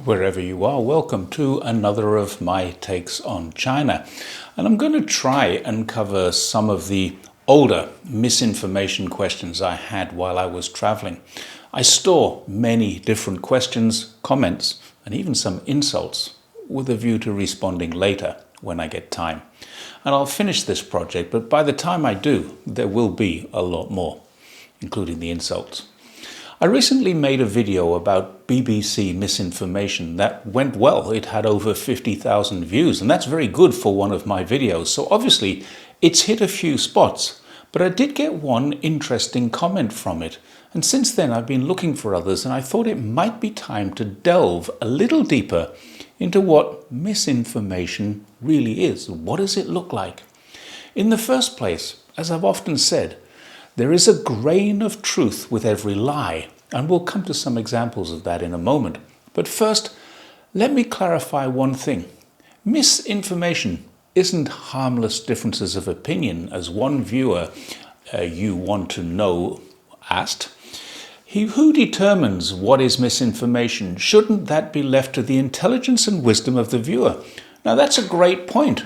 Wherever you are, welcome to another of my takes on China. And I'm going to try and cover some of the older misinformation questions I had while I was traveling. I store many different questions, comments, and even some insults with a view to responding later when I get time. And I'll finish this project, but by the time I do, there will be a lot more, including the insults. I recently made a video about BBC misinformation that went well. It had over 50,000 views, and that's very good for one of my videos. So obviously it's hit a few spots, but I did get one interesting comment from it. And since then I've been looking for others, and I thought it might be time to delve a little deeper into what misinformation really is. What does it look like? In the first place, as I've often said, there is a grain of truth with every lie, and we'll come to some examples of that in a moment. But first, let me clarify one thing. Misinformation isn't harmless differences of opinion, as one viewer you want to know asked. Who determines what is misinformation? Shouldn't that be left to the intelligence and wisdom of the viewer? Now that's a great point.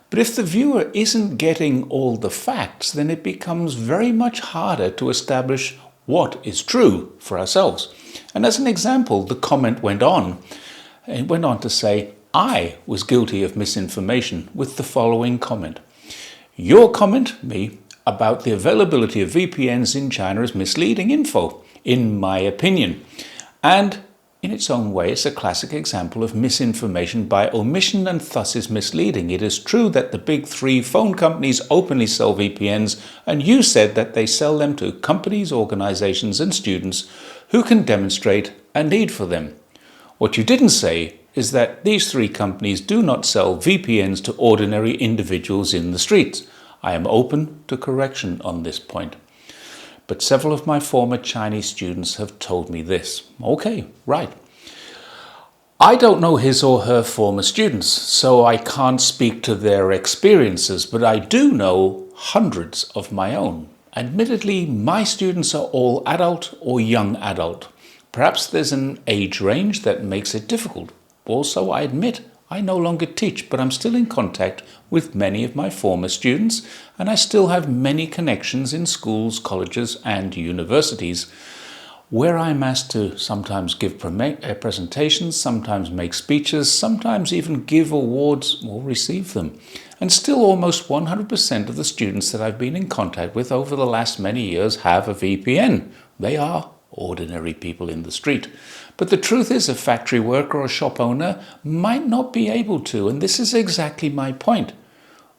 But if the viewer isn't getting all the facts, then it becomes very much harder to establish what is true for ourselves. And as an example, the comment went on. It went on to say, I was guilty of misinformation with the following comment. Your comment, me, about the availability of VPNs in China is misleading info, in my opinion. And in its own way, it's a classic example of misinformation by omission and thus is misleading. It is true that the big three phone companies openly sell VPNs, and you said that they sell them to companies, organizations, and students who can demonstrate a need for them. What you didn't say is that these three companies do not sell VPNs to ordinary individuals in the streets. I am open to correction on this point. But several of my former Chinese students have told me this. Okay, right. I don't know his or her former students, so I can't speak to their experiences, but I do know hundreds of my own. Admittedly, my students are all adult or young adult. Perhaps there's an age range that makes it difficult. Also, I admit I no longer teach, but I'm still in contact with many of my former students, and I still have many connections in schools, colleges, and universities, where I'm asked to sometimes give presentations, sometimes make speeches, sometimes even give awards or receive them. And still almost 100% of the students that I've been in contact with over the last many years have a VPN. They are ordinary people in the street. But the truth is, a factory worker or a shop owner might not be able to, and this is exactly my point.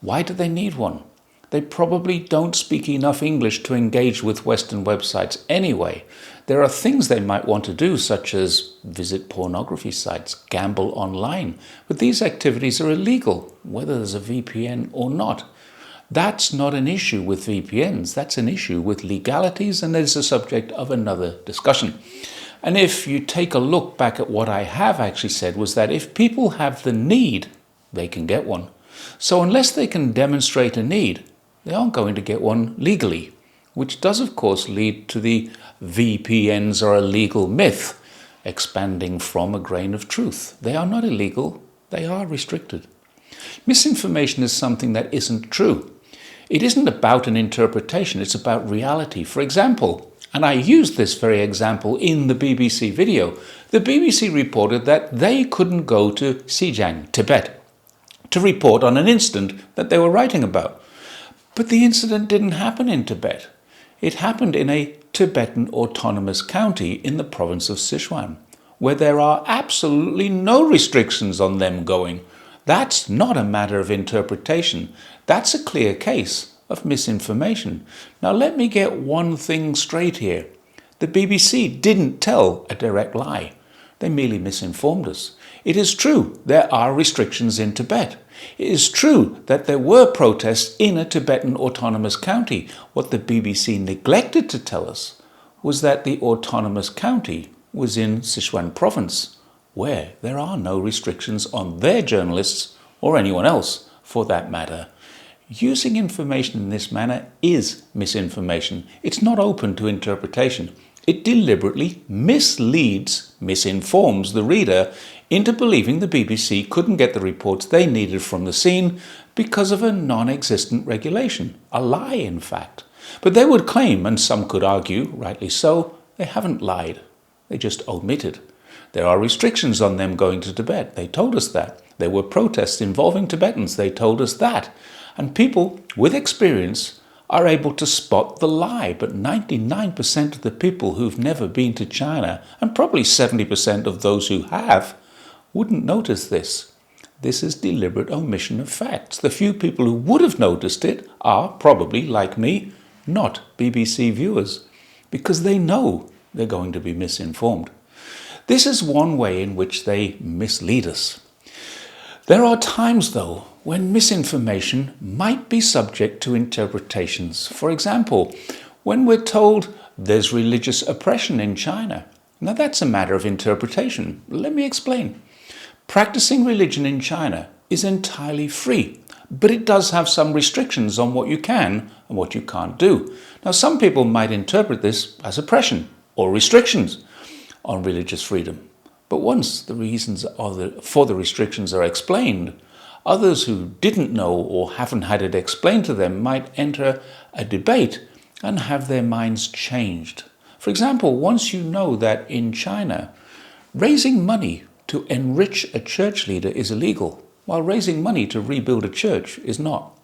Why do they need one? They probably don't speak enough English to engage with Western websites anyway. There are things they might want to do, such as visit pornography sites, gamble online, but these activities are illegal, whether there's a VPN or not. That's not an issue with VPNs, that's an issue with legalities, and it's a subject of another discussion. And if you take a look back at what I have actually said, was that if people have the need, they can get one. So unless they can demonstrate a need, they aren't going to get one legally, which does of course lead to the VPNs are a legal myth, expanding from a grain of truth. They are not illegal, they are restricted. Misinformation is something that isn't true. It isn't about an interpretation, it's about reality. For example, and I used this very example in the BBC video, the BBC reported that they couldn't go to Xinjiang, Tibet, to report on an incident that they were writing about. But the incident didn't happen in Tibet. It happened in a Tibetan autonomous county in the province of Sichuan, where there are absolutely no restrictions on them going. That's not a matter of interpretation. That's a clear case of misinformation. Now let me get one thing straight here. The BBC didn't tell a direct lie. They merely misinformed us. It is true there are restrictions in Tibet. It is true that there were protests in a Tibetan autonomous county. What the BBC neglected to tell us was that the autonomous county was in Sichuan province, where there are no restrictions on their journalists or anyone else for that matter. Using information in this manner is misinformation. It's not open to interpretation. It deliberately misleads, misinforms the reader into believing the BBC couldn't get the reports they needed from the scene because of a non-existent regulation. A lie, in fact. But they would claim, and some could argue, rightly so, they haven't lied. They just omitted. There are restrictions on them going to Tibet. They told us that. There were protests involving Tibetans. They told us that. And people with experience are able to spot the lie. But 99% of the people who've never been to China, and probably 70% of those who have, wouldn't notice this. This is deliberate omission of facts. The few people who would have noticed it are probably, like me, not BBC viewers, because they know they're going to be misinformed. This is one way in which they mislead us. There are times, though, when misinformation might be subject to interpretations. For example, when we're told there's religious oppression in China. Now that's a matter of interpretation. Let me explain. Practicing religion in China is entirely free, but it does have some restrictions on what you can and what you can't do. Now some people might interpret this as oppression or restrictions on religious freedom. But once the reasons for the restrictions are explained, others who didn't know or haven't had it explained to them might enter a debate and have their minds changed. For example, once you know that in China, raising money to enrich a church leader is illegal, while raising money to rebuild a church is not,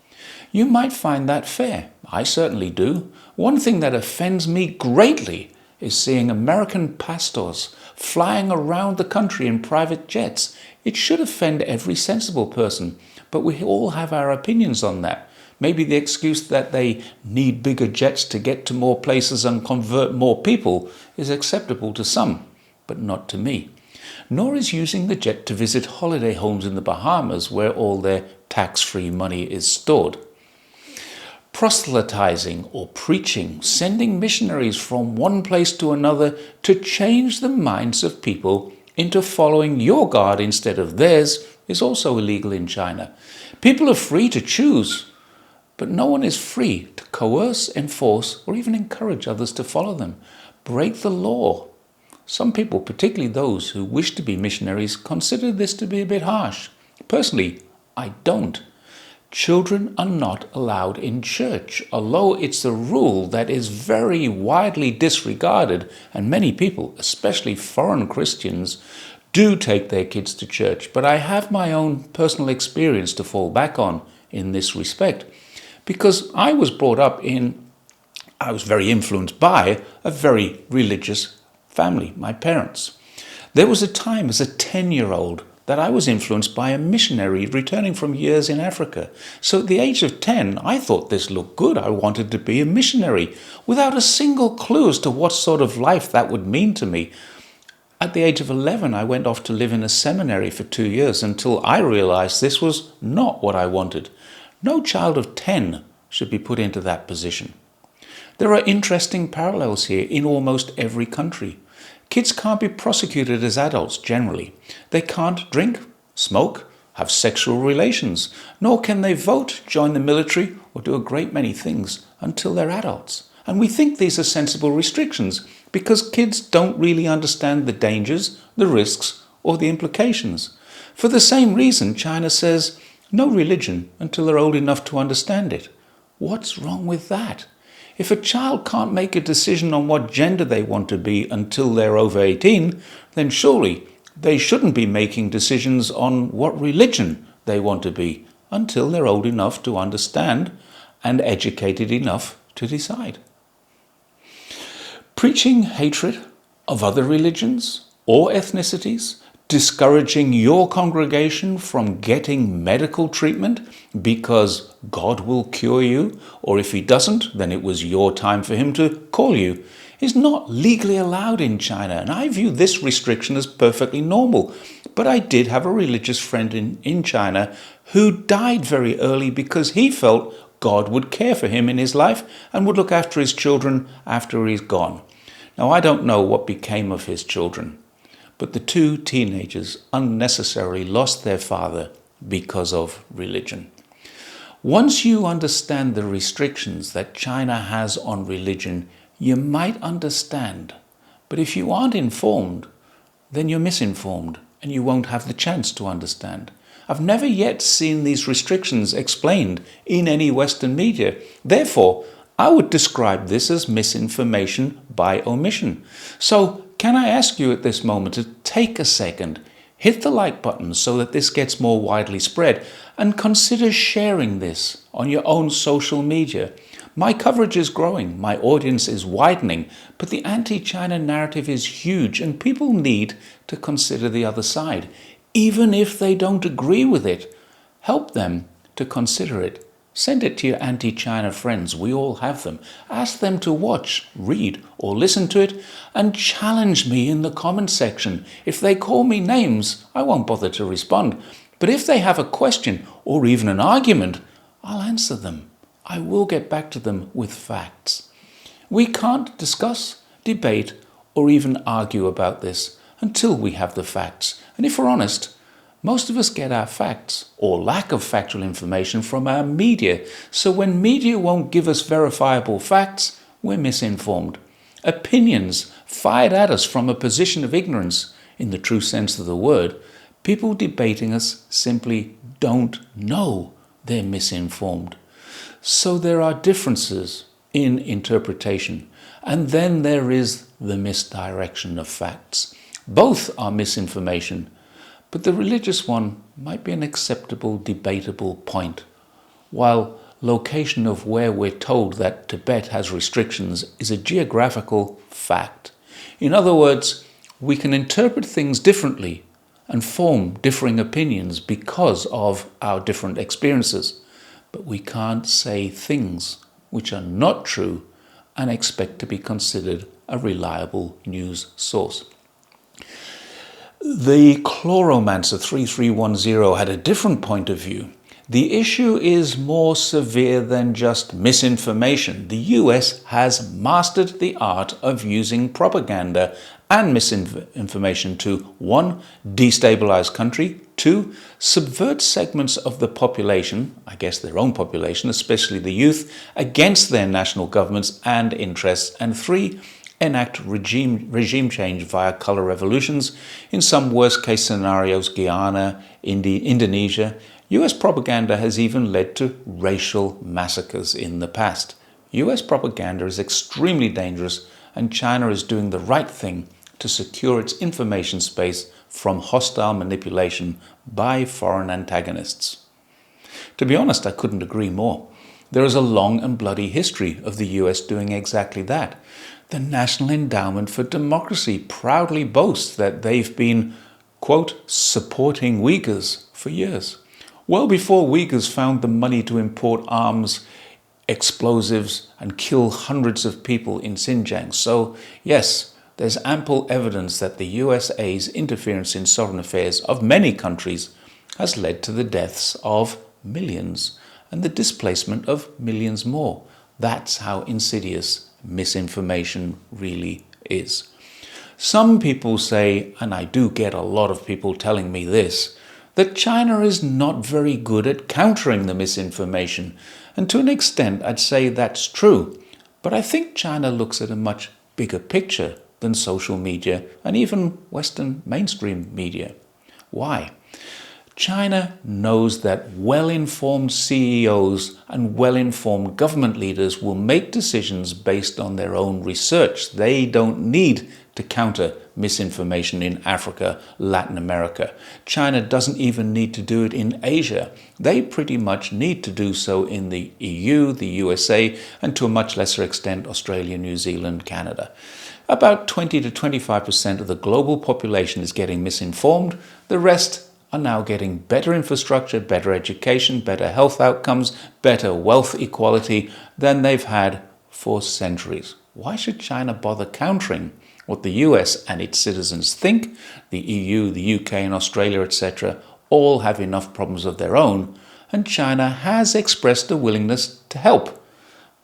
you might find that fair. I certainly do. One thing that offends me greatly is seeing American pastors flying around the country in private jets. It should offend every sensible person, but we all have our opinions on that. Maybe the excuse that they need bigger jets to get to more places and convert more people is acceptable to some, but not to me. Nor is using the jet to visit holiday homes in the Bahamas where all their tax-free money is stored. Proselytizing or preaching, sending missionaries from one place to another to change the minds of people into following your God instead of theirs is also illegal in China. People are free to choose, but no one is free to coerce, enforce, or even encourage others to follow them. Break the law. Some people, particularly those who wish to be missionaries, consider this to be a bit harsh. Personally, I don't. Children are not allowed in church, although it's a rule that is very widely disregarded, and many people, especially foreign Christians, do take their kids to church. But I have my own personal experience to fall back on in this respect, because I was very influenced by a very religious family, my parents. There was a time as a 10-year-old that I was influenced by a missionary returning from years in Africa. So at the age of 10, I thought this looked good. I wanted to be a missionary without a single clue as to what sort of life that would mean to me. At the age of 11, I went off to live in a seminary for 2 years until I realized this was not what I wanted. No child of 10 should be put into that position. There are interesting parallels here in almost every country. Kids can't be prosecuted as adults generally. They can't drink, smoke, have sexual relations, nor can they vote, join the military, or do a great many things until they're adults. And we think these are sensible restrictions because kids don't really understand the dangers, the risks, or the implications. For the same reason, China says no religion until they're old enough to understand it. What's wrong with that? If a child can't make a decision on what gender they want to be until they're over 18, then surely they shouldn't be making decisions on what religion they want to be until they're old enough to understand and educated enough to decide. Preaching hatred of other religions or ethnicities, discouraging your congregation from getting medical treatment because God will cure you, or if he doesn't, then it was your time for him to call you, is not legally allowed in China. And I view this restriction as perfectly normal. But I did have a religious friend in China who died very early because he felt God would care for him in his life and would look after his children after he's gone. Now, I don't know what became of his children, but the two teenagers unnecessarily lost their father because of religion. Once you understand the restrictions that China has on religion, you might understand But if you aren't informed, then you're misinformed and you won't have the chance to understand. I've never yet seen these restrictions explained in any Western media. Therefore, I would describe this as misinformation by omission. So, can I ask you at this moment to take a second, hit the like button so that this gets more widely spread, and consider sharing this on your own social media. My coverage is growing, my audience is widening, but the anti-China narrative is huge and people need to consider the other side. Even if they don't agree with it, help them to consider it. Send it to your anti-China friends, we all have them. Ask them to watch, read, or listen to it, and challenge me in the comment section. If they call me names, I won't bother to respond. But if they have a question or even an argument, I'll answer them. I will get back to them with facts. We can't discuss, debate, or even argue about this until we have the facts. And if we're honest, most of us get our facts, or lack of factual information, from our media. So when media won't give us verifiable facts, we're misinformed. Opinions fired at us from a position of ignorance, in the true sense of the word, people debating us simply don't know they're misinformed. So there are differences in interpretation, and then there is the misdirection of facts. Both are misinformation, but the religious one might be an acceptable, debatable point, while location of where we're told that Tibet has restrictions is a geographical fact. In other words, we can interpret things differently and form differing opinions because of our different experiences. But we can't say things which are not true and expect to be considered a reliable news source. The Chloromancer 3310 had a different point of view. The issue is more severe than just misinformation. The US has mastered the art of using propaganda and misinformation to 1. Destabilize country, 2. Subvert segments of the population, I guess their own population, especially the youth, against their national governments and interests, and 3. Enact regime change via color revolutions, in some worst-case scenarios, Guyana, Indonesia. US propaganda has even led to racial massacres in the past. US propaganda is extremely dangerous, and China is doing the right thing to secure its information space from hostile manipulation by foreign antagonists. To be honest, I couldn't agree more. There is a long and bloody history of the US doing exactly that. The National Endowment for Democracy proudly boasts that they've been, quote, supporting Uyghurs for years. Well before Uyghurs found the money to import arms, explosives, and kill hundreds of people in Xinjiang. So, yes, there's ample evidence that the USA's interference in sovereign affairs of many countries has led to the deaths of millions and the displacement of millions more. That's how insidious misinformation really is. Some people say, and I do get a lot of people telling me this, that China is not very good at countering the misinformation. And to an extent, I'd say that's true. But I think China looks at a much bigger picture than social media and even Western mainstream media. Why? China knows that well-informed CEOs and well-informed government leaders will make decisions based on their own research. They don't need to counter misinformation in Africa, Latin America. China doesn't even need to do it in Asia. They pretty much need to do so in the EU, the USA, and to a much lesser extent, Australia, New Zealand, Canada. About 20 to 25% of the global population is getting misinformed. The rest are now getting better infrastructure, better education, better health outcomes, better wealth equality than they've had for centuries. Why should China bother countering what the US and its citizens think? The EU, the UK and Australia, etc. all have enough problems of their own, and China has expressed a willingness to help.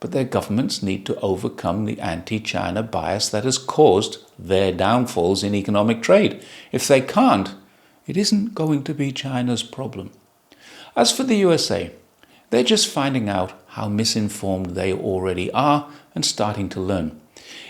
But their governments need to overcome the anti-China bias that has caused their downfalls in economic trade. If they can't, it isn't going to be China's problem. As for the USA, they're just finding out how misinformed they already are and starting to learn.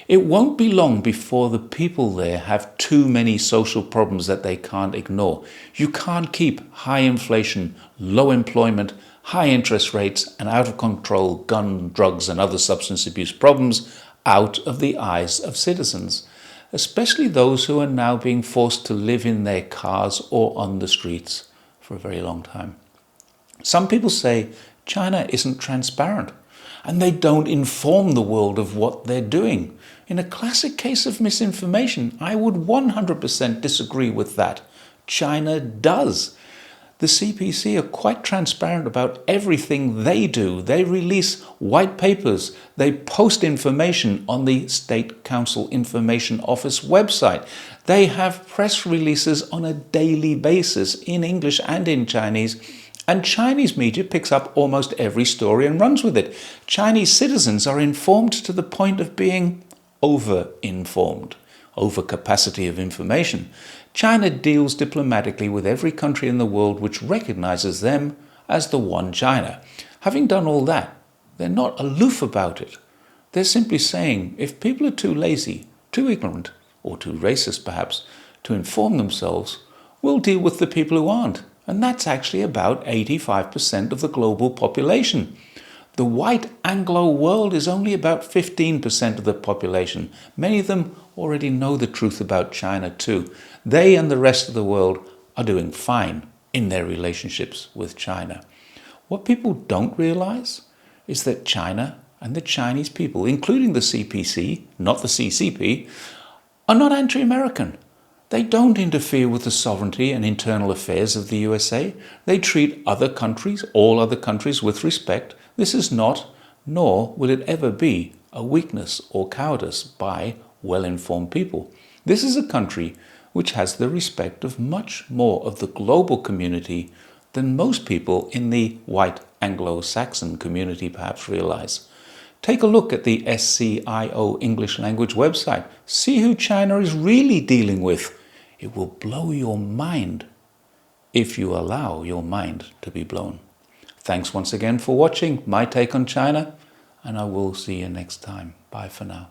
It won't be long before the people there have too many social problems that they can't ignore. You can't keep high inflation, low employment, high interest rates, and out of control gun, drugs, and other substance abuse problems out of the eyes of citizens, especially those who are now being forced to live in their cars or on the streets for a very long time. Some people say China isn't transparent and they don't inform the world of what they're doing. In a classic case of misinformation, I would 100% disagree with that. China does. The CPC are quite transparent about everything they do. They release white papers. They post information on the State Council Information Office website. They have press releases on a daily basis in English and in Chinese. And Chinese media picks up almost every story and runs with it. Chinese citizens are informed to the point of being over-informed, overcapacity of information. China deals diplomatically with every country in the world which recognizes them as the one China. Having done all that, they're not aloof about it. They're simply saying if people are too lazy, too ignorant, or too racist perhaps, to inform themselves, we'll deal with the people who aren't. And that's actually about 85% of the global population. The white Anglo world is only about 15% of the population. Many of them already know the truth about China too. They and the rest of the world are doing fine in their relationships with China. What people don't realize is that China and the Chinese people, including the CPC, not the CCP, are not anti-American. They don't interfere with the sovereignty and internal affairs of the USA. They treat other countries, all other countries, with respect. This is not, nor will it ever be, a weakness or cowardice by well-informed people. This is a country which has the respect of much more of the global community than most people in the white Anglo-Saxon community perhaps realize. Take a look at the SCIO English language website. See who China is really dealing with. It will blow your mind if you allow your mind to be blown. Thanks once again for watching My Take on China, and I will see you next time. Bye for now.